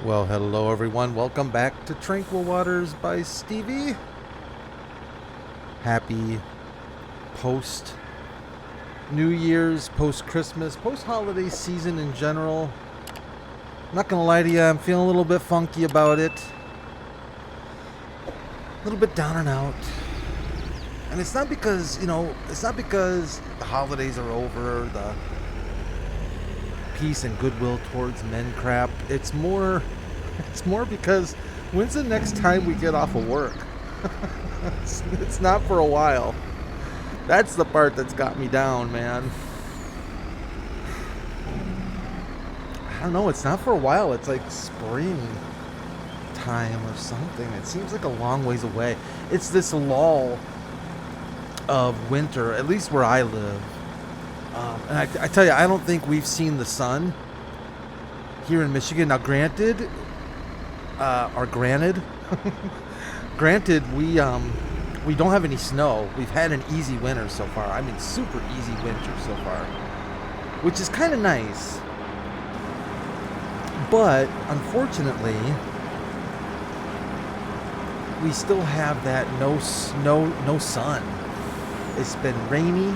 Well, hello everyone. Welcome back to Tranquil Waters by Stevie. Happy post New Year's, post Christmas, post holiday season in general. I'm not gonna lie to you, I'm feeling a little bit funky about it. A little bit down and out. And it's not because, it's not because the holidays are over, the peace and goodwill towards men crap. It's more because when's the next time we get off of work? It's not for a while. That's the part that's got me down, man. I don't know, it's not for a while. It's like spring time or something. It seems like a long ways away. It's this lull of winter, at least where I live. And I tell you, I don't think we've seen the sun here in Michigan. Now, granted, we don't have any snow. We've had an easy winter so far. I mean, super easy winter so far, which is kind of nice. But unfortunately, we still have that no snow, no sun. It's been rainy,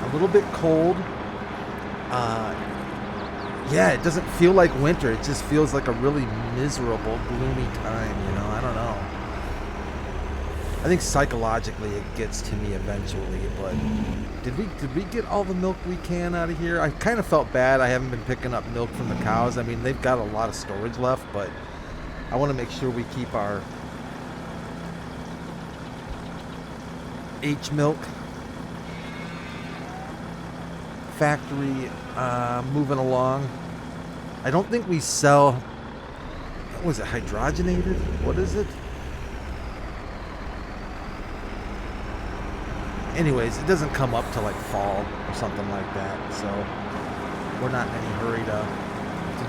a little bit cold. Yeah, it doesn't feel like winter. It just feels like a really miserable, gloomy time, I don't know. I think psychologically it gets to me eventually, but did we get all the milk we can out of here? I kind of felt bad. I haven't been picking up milk from the cows. I mean, they've got a lot of storage left, but I want to make sure we keep our H milk factory moving along. I don't think we sell, what was it, hydrogenated? What is it? Anyways, it doesn't come up to like fall or something like that, so we're not in any hurry to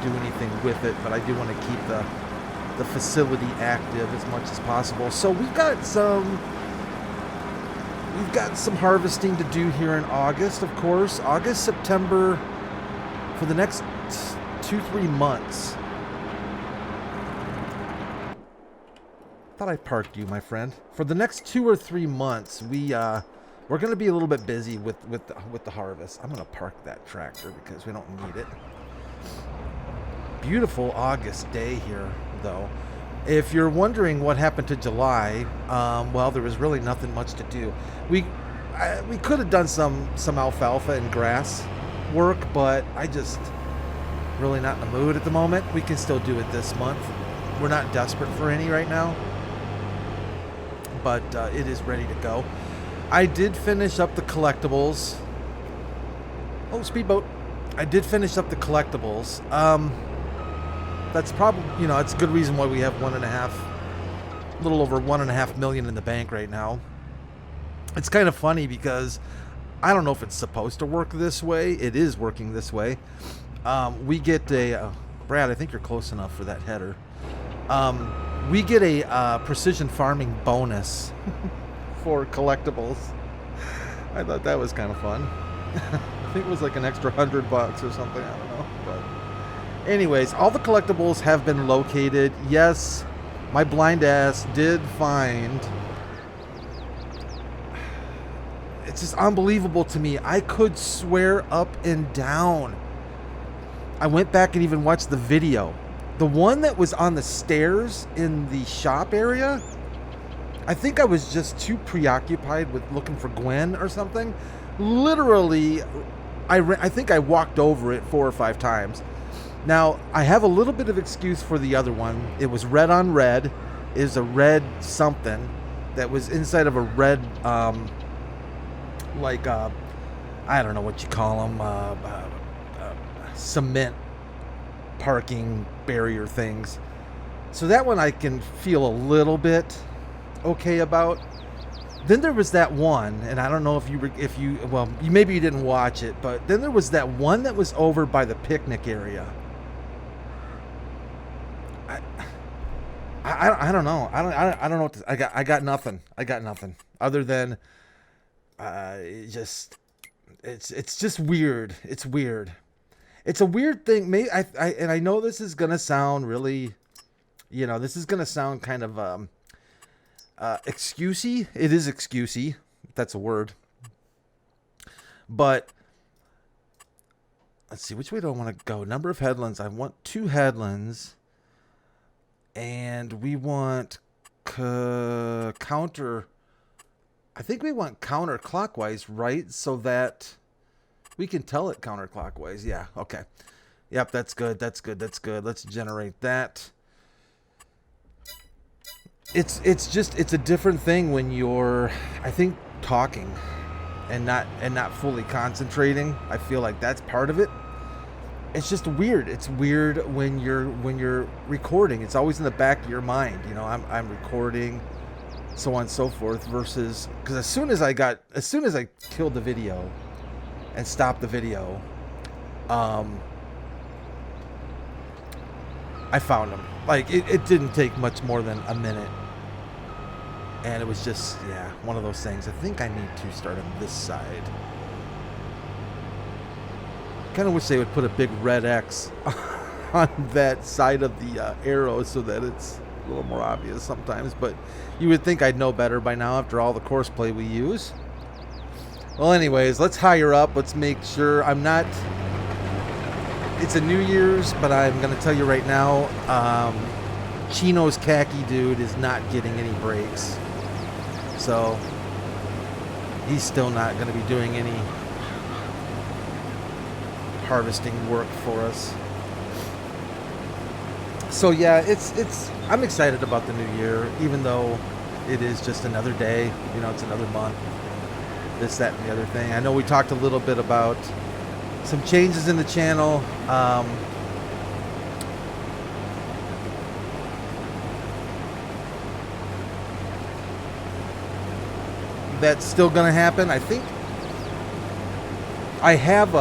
do anything with it, but I do want to keep the facility active as much as possible. So we've got some harvesting to do here in August, of course. August, September, for the next 2-3 months. Thought I parked you, my friend. For the next 2 or 3 months, we're going to be a little bit busy with the harvest. I'm going to park that tractor because we don't need it. Beautiful August day here, though. If you're wondering what happened to July, well, there was really nothing much to do. We could have done some alfalfa and grass work, but I just really not in the mood at the moment. We can still do it this month. We're not desperate for any right now, but it is ready to go. I did finish up the collectibles. Oh, speedboat. I did finish up the collectibles. That's probably, it's a good reason why we have a little over 1.5 million in the bank right now. It's kind of funny because I don't know if it's supposed to work this way. It is working this way. We get Brad, I think you're close enough for that header. We get a precision farming bonus for collectibles. I thought that was kind of fun. I think it was like an extra $100 or something. I don't know, but anyways, all the collectibles have been located. Yes, my blind ass did find... It's just unbelievable to me. I could swear up and down. I went back and even watched the video. The one that was on the stairs in the shop area, I think I was just too preoccupied with looking for Gwen or something. Literally, I think I walked over it 4 or 5 times. Now, I have a little bit of excuse for the other one. It was red on red. It was a red something that was inside of a red, I don't know what you call them, cement parking barrier things. So that one I can feel a little bit okay about. Then there was that one, and I don't know if you maybe you didn't watch it, but then there was that one that was over by the picnic area. I don't know. I don't know what to, I got nothing. I got nothing other than it's just weird. It's weird. It's a weird thing. Maybe and I know this is gonna sound really, this is gonna sound kind of excusey. It is excusey. If that's a word. But let's see, which way do I want to go? Number of headlands. I want 2 headlands, and we want counter. I think we want counterclockwise, right? So that we can tell it counterclockwise. Yeah, okay. Yep, that's good. That's good. That's good. Let's generate that. It's a different thing when you're, I think, talking and not fully concentrating. I feel like that's part of it. It's just weird. It's weird when you're recording. It's always in the back of your mind. I'm recording, so on and so forth. Versus, because as soon as I killed the video and stopped the video, I found them. Like it didn't take much more than a minute. And it was just, one of those things. I think I need to start on this side. Kind of wish they would put a big red X on that side of the arrow so that it's a little more obvious sometimes. But you would think I'd know better by now after all the courseplay we use. Well, anyways, let's hire up. Let's make sure I'm not... It's a New Year's, but I'm going to tell you right now, Chino's khaki dude is not getting any breaks. So he's still not going to be doing any harvesting work for us. So yeah, I'm excited about the new year, even though it is just another day. It's another month. This, that, and the other thing. I know we talked a little bit about some changes in the channel. That's still going to happen. I think I have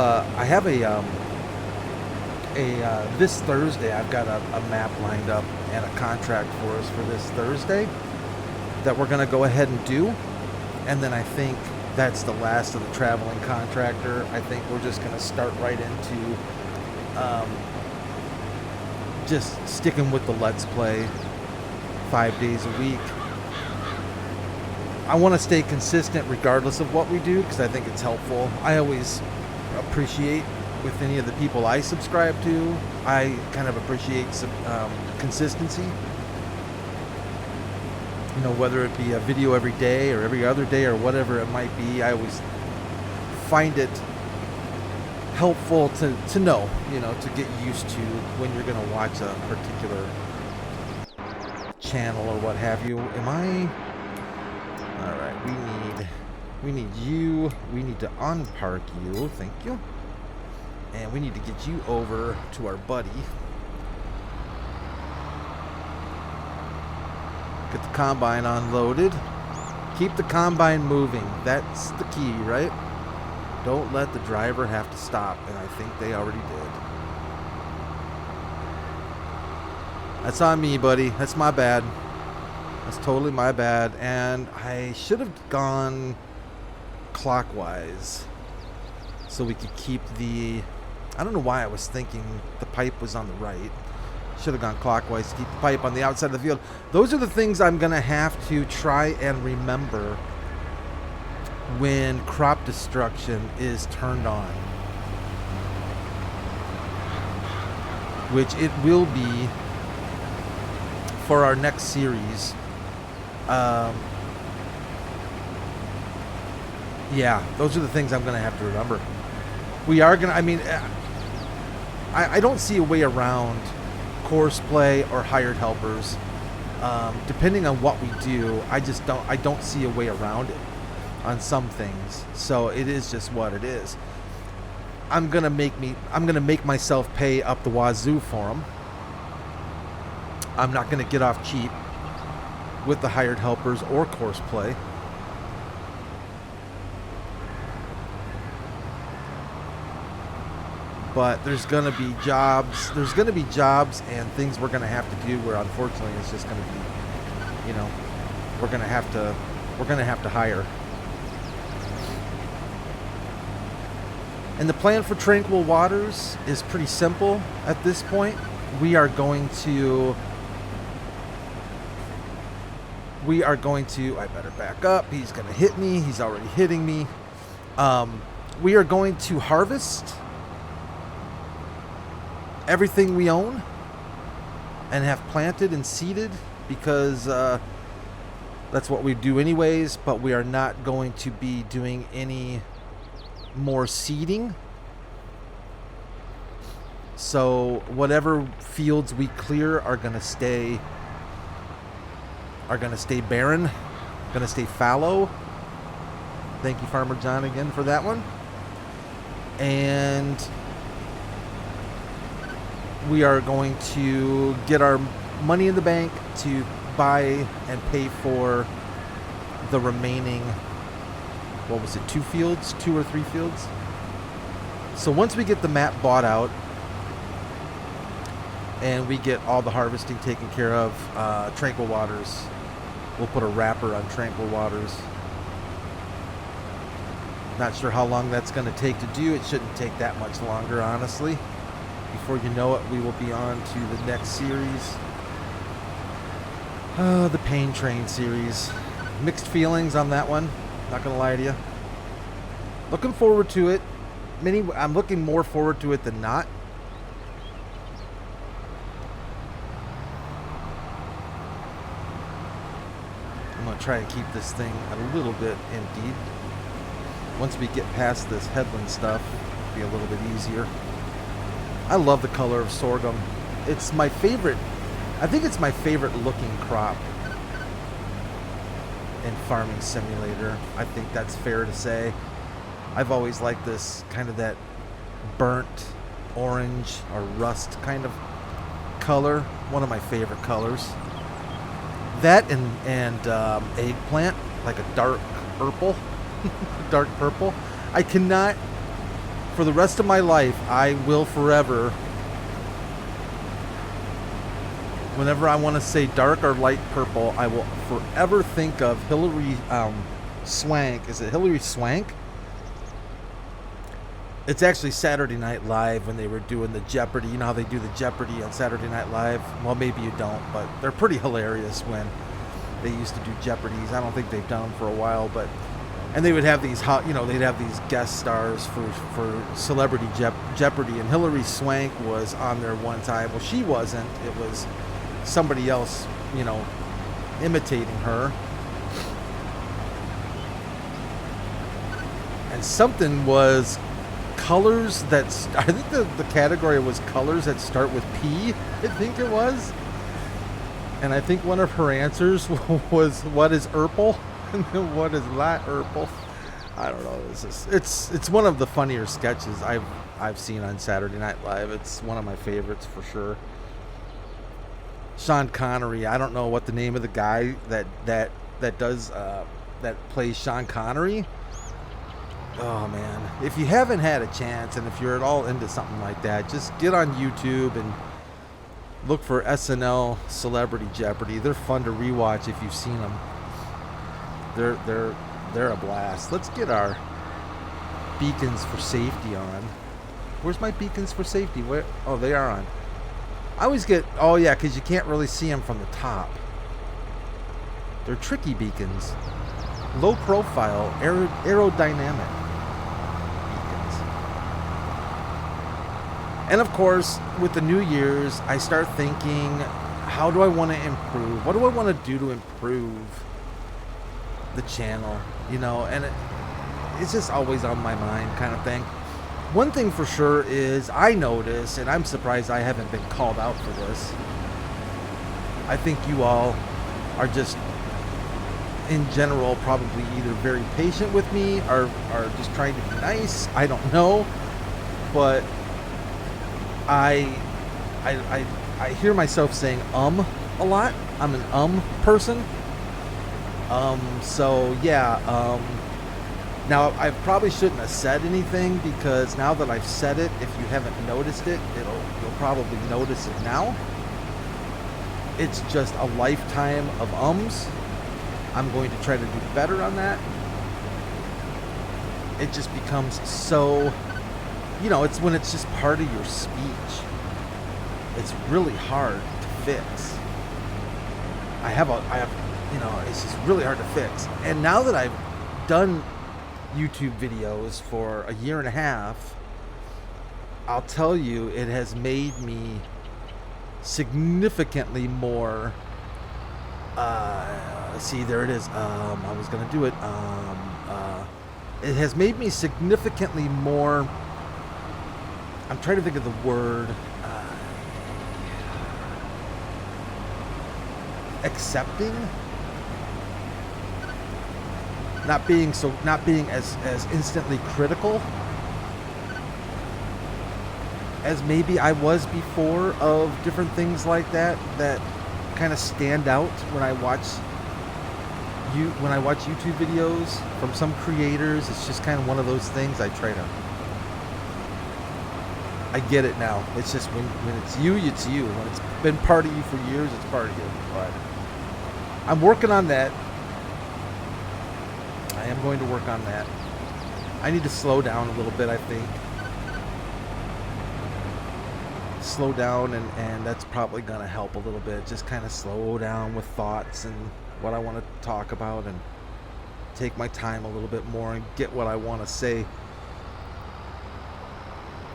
this Thursday I've got a map lined up and a contract for us for this Thursday that we're going to go ahead and do, and then I think that's the last of the traveling contractor. I think we're just going to start right into just sticking with the Let's Play 5 days a week. I want to stay consistent regardless of what we do because I think it's helpful. I always appreciate with any of the people I subscribe to, I kind of appreciate some consistency. Whether it be a video every day or every other day or whatever it might be, I always find it helpful to know, to get used to when you're going to watch a particular channel or what have you. All right, we need you. We need to unpark you. Thank you. And we need to get you over to our buddy. Get the combine unloaded. Keep the combine moving. That's the key, right? Don't let the driver have to stop. And I think they already did. That's on me, buddy. That's my bad. That's totally my bad. And I should have gone clockwise so we could keep the... I don't know why I was thinking the pipe was on the right. Should have gone clockwise to keep the pipe on the outside of the field. Those are the things I'm going to have to try and remember when crop destruction is turned on. Which it will be for our next series. Yeah, those are the things I'm going to have to remember. We are going to, I don't see a way around course play or hired helpers. Depending on what we do, I don't see a way around it on some things. So it is just what it is. I'm going to make myself pay up the wazoo for them. I'm not going to get off cheap with the hired helpers or course play. But there's going to be jobs. There's going to be jobs and things we're going to have to do where, unfortunately, it's just going to be, we're going to have to hire. And the plan for Tranquil Waters is pretty simple at this point. We are going to, I better back up. He's going to hit me. He's already hitting me. We are going to harvest everything we own and have planted and seeded, because that's what we do anyways, but we are not going to be doing any more seeding. So whatever fields we clear are going to stay barren, going to stay fallow. Thank you, Farmer John, again for that one. And we are going to get our money in the bank to buy and pay for the remaining, what was it, 2 or 3 fields? So once we get the map bought out and we get all the harvesting taken care of, Tranquil Waters, we'll put a wrapper on Tranquil Waters. Not sure how long that's going to take to do. It shouldn't take that much longer, honestly. Before you know it, we will be on to the next series. The Pain Train series. Mixed feelings on that one. Not going to lie to you. Looking forward to it. I'm looking more forward to it than not. I'm going to try to keep this thing a little bit emptied. Once we get past this headland stuff, it'll be a little bit easier. I love the color of sorghum. It's my favorite. I think it's my favorite looking crop in Farming Simulator. I think that's fair to say. I've always liked this kind of that burnt orange or rust kind of color. One of my favorite colors. That and eggplant, like a dark purple. Dark purple. I cannot, for the rest of my life, I will forever, whenever I want to say dark or light purple, I will forever think of Hilary Swank. Is it Hilary Swank? It's actually Saturday Night Live when they were doing the Jeopardy. You know how they do the Jeopardy on Saturday Night Live? Well, maybe you don't, but they're pretty hilarious when they used to do Jeopardies. I don't think they've done them for a while, but... And they would have these, they'd have these guest stars for Celebrity Jeopardy, and Hilary Swank was on there one time. Well, she wasn't. It was somebody else, imitating her. And something was colors that, I think the category was colors that start with P, I think it was. And I think one of her answers was, what is Urple? What is that, Urple? I don't know. It's one of the funnier sketches I've seen on Saturday Night Live. It's one of my favorites for sure. Sean Connery. I don't know what the name of the guy that plays Sean Connery. Oh man, if you haven't had a chance, and if you're at all into something like that, just get on YouTube and look for SNL Celebrity Jeopardy. They're fun to rewatch if you've seen them. They're a blast. Let's get our beacons for safety on. Where's my beacons for safety? Where? Oh, they are on. I always get... Oh, yeah, because you can't really see them from the top. They're tricky beacons. Low profile, aerodynamic beacons. And, of course, with the New Year's, I start thinking, how do I want to improve? What do I want to do to improve the channel, and it's just always on my mind kind of thing. One thing for sure is I notice, and I'm surprised I haven't been called out for this, I think you all are just in general probably either very patient with me or are just trying to be nice. I don't know, but I hear myself saying a lot. I'm an person. So yeah, now I probably shouldn't have said anything, because now that I've said it, if you haven't noticed it, you'll probably notice it now. It's just a lifetime of ums. I'm going to try to do better on that. It just becomes so you know, it's when it's just part of your speech. It's really hard to fix. I have, you know, it's just really hard to fix. And now that I've done YouTube videos for a year and a half, I'll tell you, it has made me significantly more, see, there it is, I was gonna do it, it has made me significantly more, I'm trying to think of the word, accepting, not being as instantly critical as maybe I was before of different things like that kind of stand out when I watch YouTube videos from some creators. It's just kind of one of those things I get it now. It's just when it's you, it's you. When it's been part of you for years, it's part of you. But I'm working on that. I am going to work on that. I need to slow down a little bit, I think. Slow down, and that's probably going to help a little bit. Just kind of slow down with thoughts and what I want to talk about, and take my time a little bit more and get what I want to say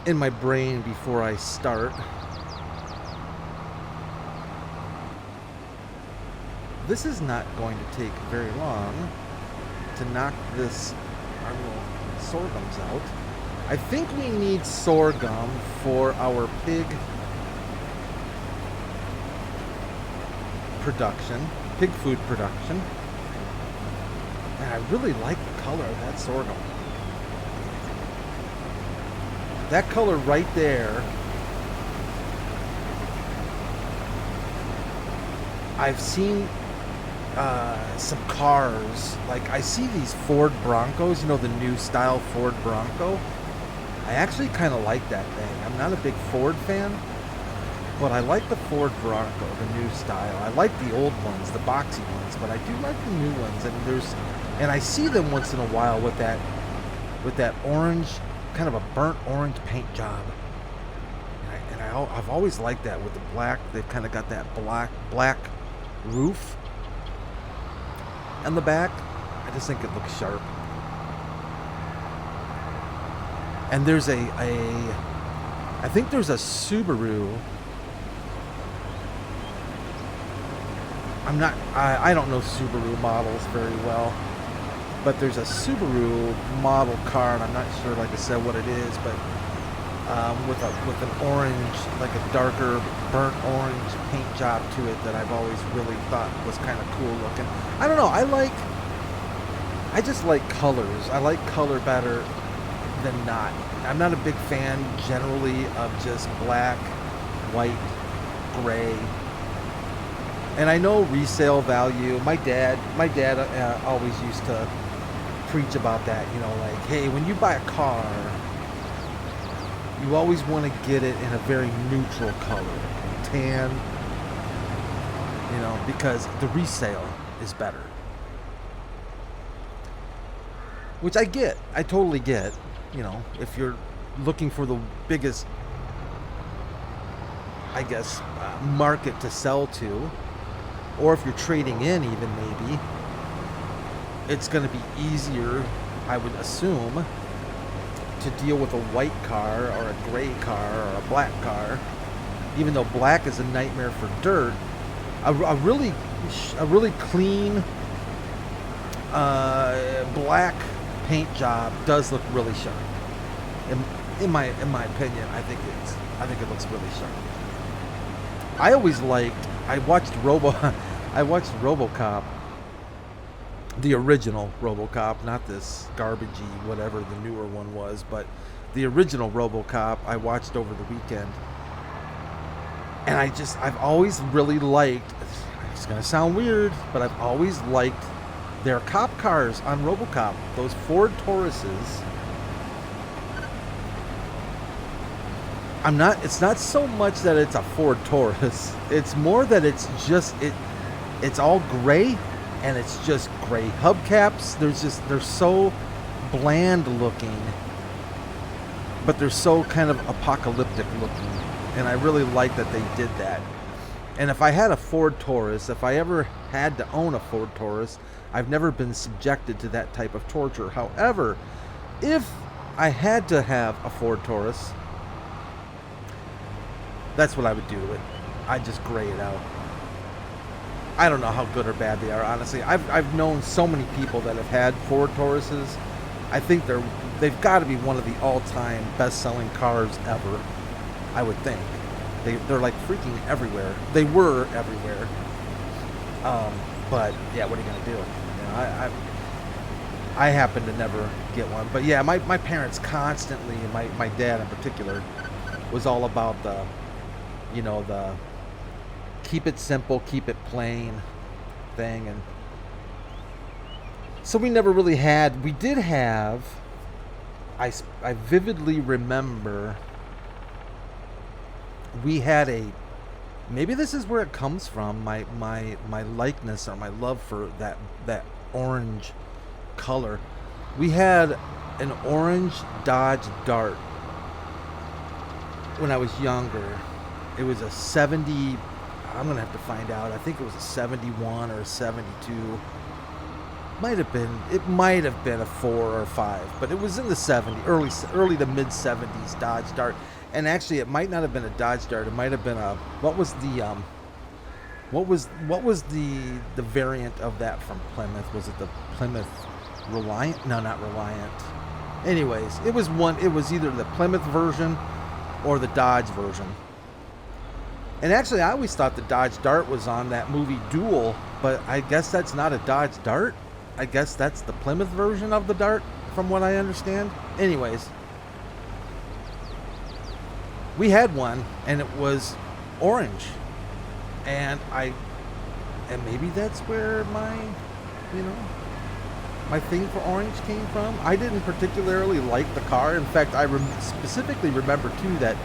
in my brain before I start. This is not going to take very long to knock this our little sorghums out. I think we need sorghum for our pig food production. And I really like the color of that sorghum. That color right there, I've seen some cars, like I see these Ford Broncos, you know, the new style Ford Bronco. I actually kind of like that thing. I'm not a big Ford fan, but I like the Ford Bronco, the new style. I like the old ones, the boxy ones, but I do like the new ones. And I see them once in a while with that orange, kind of a burnt orange paint job. And I've always liked that with the black. They've kind of got that black roof on the back. I just think it looks sharp. And there's I think there's a Subaru. I don't know Subaru models very well, but there's a Subaru model car, and I'm not sure, like I said, what it is, but with an orange, like a darker burnt orange paint job to it that I've always really thought was kind of cool looking. I don't know. I just like colors. I like color better than not. I'm not a big fan generally of just black, white, gray. And I know resale value. My dad always used to preach about that, you know, like, hey, when you buy a car, you always want to get it in a very neutral color, tan, you know, because the resale is better. Which I get. I totally get. You know, if you're looking for the biggest, I guess, market to sell to, or if you're trading in even maybe, it's going to be easier, I would assume, to deal with a white car or a gray car or a black car. Even though black is a nightmare for dirt, a really clean black paint job does look really sharp. In my opinion, I think it looks really sharp. I watched RoboCop, the original RoboCop, not this garbagey whatever the newer one was, but the original RoboCop I watched over the weekend. And I've always really liked, it's gonna sound weird, but I've always liked their cop cars on RoboCop, those Ford Tauruses. It's not so much that it's a Ford Taurus. It's more that it's all gray, and it's just gray hubcaps. They're so bland looking but they're so kind of apocalyptic looking, and I really like that they did that. And if I had a Ford Taurus, if I ever had to own a Ford Taurus, I've never been subjected to that type of torture. However, if I had to have a Ford Taurus, that's what I would do to it. I'd just gray it out. I don't know how good or bad they are, honestly. I've known so many people that have had Ford Tauruses. I think they've got to be one of the all-time best-selling cars ever, I would think. They're like freaking everywhere. They were everywhere. But yeah, what are you gonna do? You know, I happen to never get one. But yeah, my parents constantly, and my dad in particular, was all about the, you know, the keep it simple, keep it plain thing. And so we never really had, we did have, I vividly remember, we had maybe this is where it comes from, my likeness or my love for that orange color. We had an orange Dodge Dart when I was younger. It was a 70, I'm gonna have to find out, I think it was a 71 or a 72. It might have been a 4 or 5, but it was in the 70s, early to mid 70s Dodge Dart. And actually, it might not have been a Dodge Dart. It might have been a, what was the variant of that from Plymouth? Was it the Plymouth Reliant? No, not Reliant. Anyways, it was either the Plymouth version or the Dodge version. And actually, I always thought the Dodge Dart was on that movie Duel, but I guess that's not a Dodge Dart. I guess that's the Plymouth version of the Dart, from what I understand. Anyways, we had one, and it was orange, and maybe that's where my thing for orange came from. I didn't particularly like the car. In fact, I specifically remember too that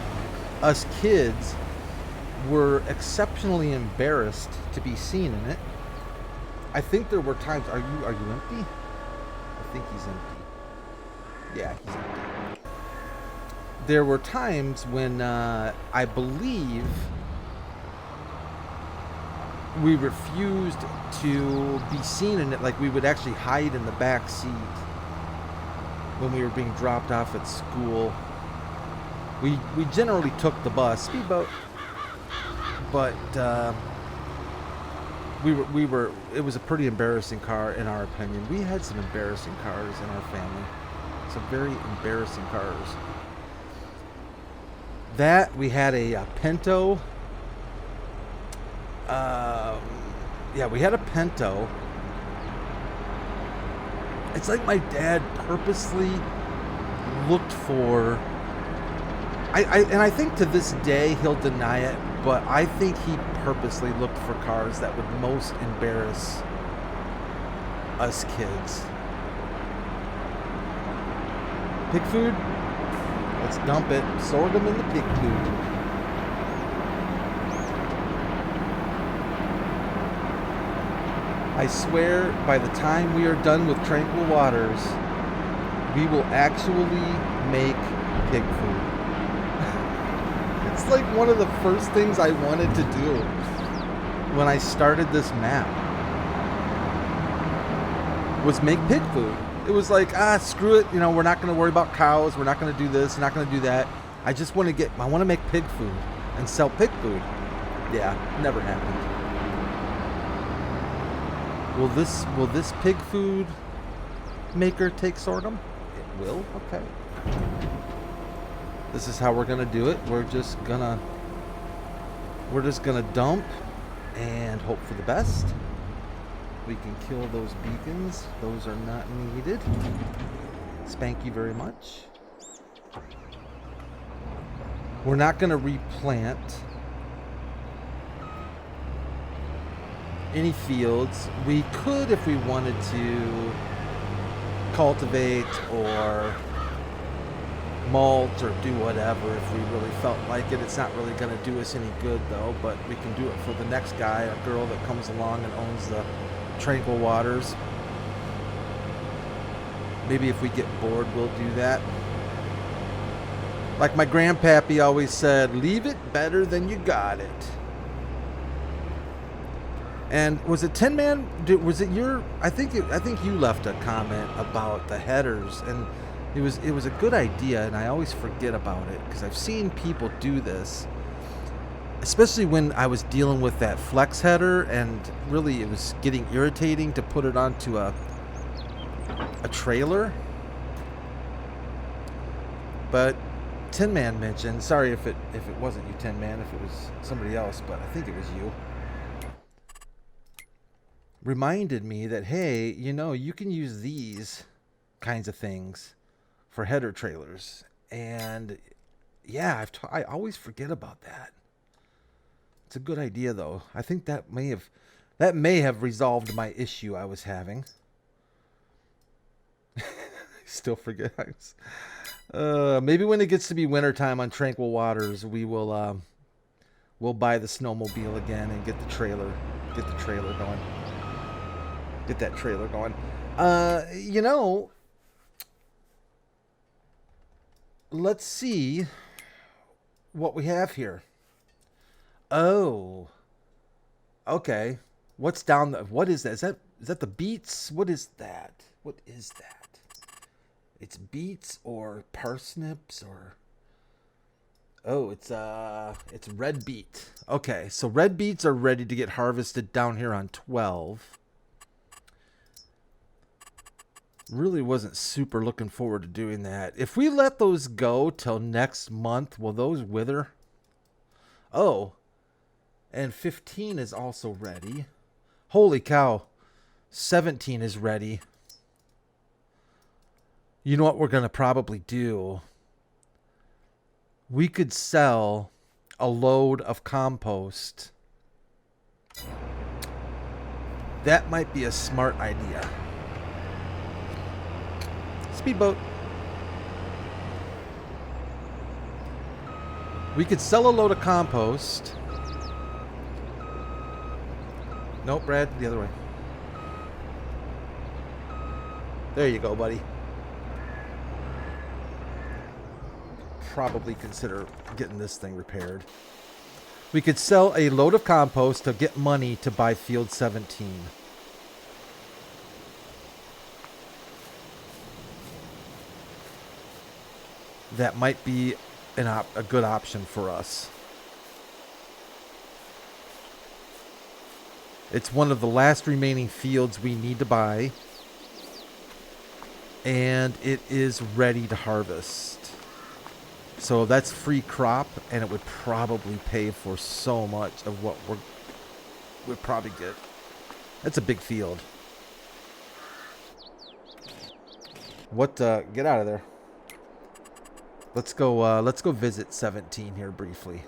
us kids were exceptionally embarrassed to be seen in it. I think there were times. Are you empty? I think he's empty. Yeah, he's empty. There were times when I believe we refused to be seen in it. Like, we would actually hide in the back seat when we were being dropped off at school. We generally took the bus, speedboat, but it was a pretty embarrassing car in our opinion. We had some embarrassing cars in our family, some very embarrassing cars. That, we had a Pinto. Yeah, we had a Pinto. It's like my dad purposely looked for, and I think to this day he'll deny it, but I think he purposely looked for cars that would most embarrass us kids. Pig food? Let's dump it. Sorghum in the pig food. I swear, by the time we are done with Tranquil Waters, we will actually make pig food. It's like one of the first things I wanted to do when I started this map was make pig food. It was like, screw it, we're not going to worry about cows, we're not going to do this, we're not going to do that. I just want to make pig food and sell pig food. Yeah, never happened. Will this pig food maker take sorghum? It will? Okay. This is how we're going to do it. We're just going to dump and hope for the best. We can kill those beacons. Those are not needed. Spank you very much. We're not going to replant any fields. We could, if we wanted to, cultivate or mulch or do whatever if we really felt like it. It's not really going to do us any good though, but we can do it for the next guy or girl that comes along and owns the Tranquil Waters. Maybe if we get bored, we'll do that. Like my grandpappy always said, leave it better than you got it. And was it Tin Man? Was it your? I think you left a comment about the headers, and it was a good idea, and I always forget about it because I've seen people do this, especially when I was dealing with that flex header, and really it was getting irritating to put it onto a trailer. But Tin Man mentioned, sorry if it wasn't you, Tin Man, if it was somebody else, but I think it was you, reminded me that, hey, you know, you can use these kinds of things for header trailers. And yeah, I always forget about that. It's a good idea, though. I think that may have resolved my issue I was having. Still forget. Maybe when it gets to be wintertime on Tranquil Waters, we'll buy the snowmobile again and get the trailer going. Get that trailer going. You know, let's see what we have here. Oh, okay. What's down the? What is that? Is that the beets? What is that? What is that? It's beets or parsnips or. Oh, it's red beet. Okay, so red beets are ready to get harvested down here on 12. Really wasn't super looking forward to doing that. If we let those go till next month, will those wither? Oh, and 15 is also ready. Holy cow, 17 is ready. You know what we're going to probably do? We could sell a load of compost. That might be a smart idea. Speedboat. We could sell a load of compost. Nope, Brad, the other way. There you go, buddy. Probably consider getting this thing repaired. We could sell a load of compost to get money to buy field 17. That might be a good option for us. It's one of the last remaining fields we need to buy. And it is ready to harvest. So that's free crop, and it would probably pay for so much of what we'd probably get. That's a big field. What? Get out of there. Let's go visit 17 here briefly.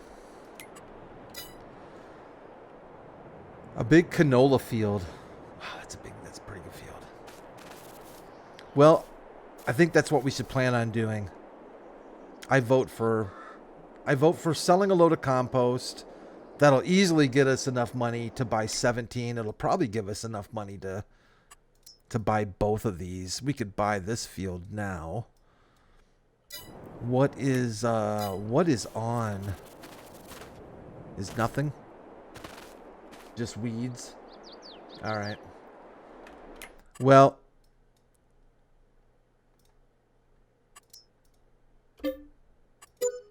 A big canola field. Wow, that's a pretty good field. Well, I think that's what we should plan on doing. I vote for selling a load of compost. That'll easily get us enough money to buy 17. It'll probably give us enough money to buy both of these. We could buy this field now. What is on? Is nothing? Just weeds? All right. Well,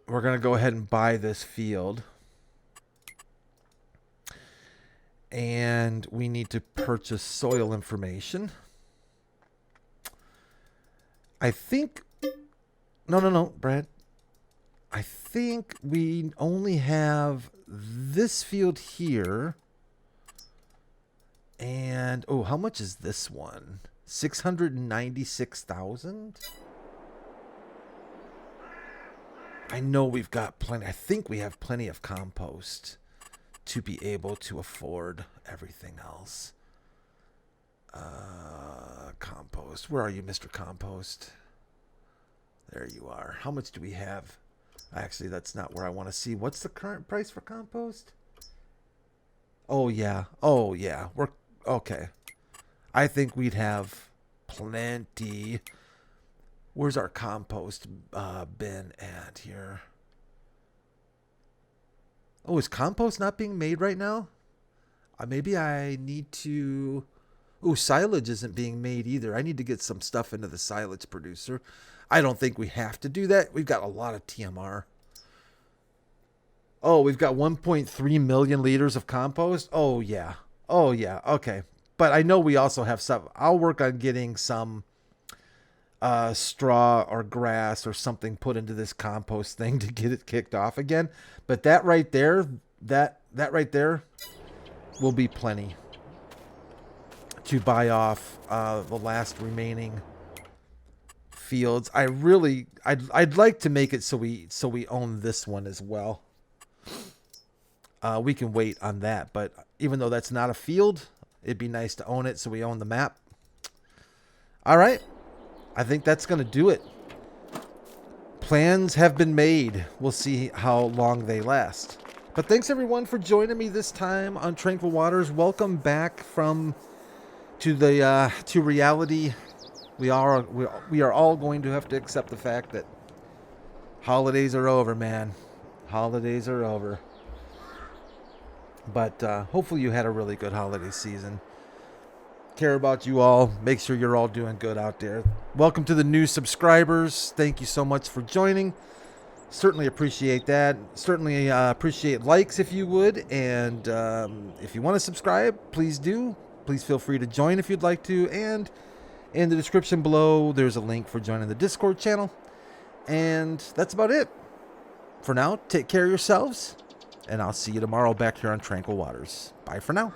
we're going to go ahead and buy this field. And we need to purchase soil information. I think... No, Brad. I think we only have this field here. And, oh, how much is this one? 696,000? I know we've got plenty. I think we have plenty of compost to be able to afford everything else. Compost. Where are you, Mr. Compost? There you are. How much do we have? Actually, that's not where I want to see. What's the current price for compost? Oh, yeah. Oh, yeah. We're okay. I think we'd have plenty. Where's our compost bin at here? Oh, is compost not being made right now? Maybe I need to... Oh, silage isn't being made either. I need to get some stuff into the silage producer. I don't think we have to do that. We've got a lot of TMR. Oh, we've got 1.3 million liters of compost. Oh, yeah. Oh, yeah. Okay. But I know we also have some. I'll work on getting some straw or grass or something put into this compost thing to get it kicked off again. But that right there, that right there will be plenty to buy off the last remaining fields. I'd like to make it so we own this one as well. We can wait on that, but even though that's not a field, it'd be nice to own it so we own the map. All right. I think that's going to do it. Plans have been made. We'll see how long they last. But thanks everyone for joining me this time on Tranquil Waters. Welcome back to reality. We are all going to have to accept the fact that holidays are over, man. Holidays are over. But hopefully you had a really good holiday season. Care about you all. Make sure you're all doing good out there. Welcome to the new subscribers. Thank you so much for joining. Certainly appreciate that. Certainly appreciate likes if you would. And if you want to subscribe, please do. Please feel free to join if you'd like to. And in the description below, there's a link for joining the Discord channel. And that's about it. For now, take care of yourselves. And I'll see you tomorrow back here on Tranquil Waters. Bye for now.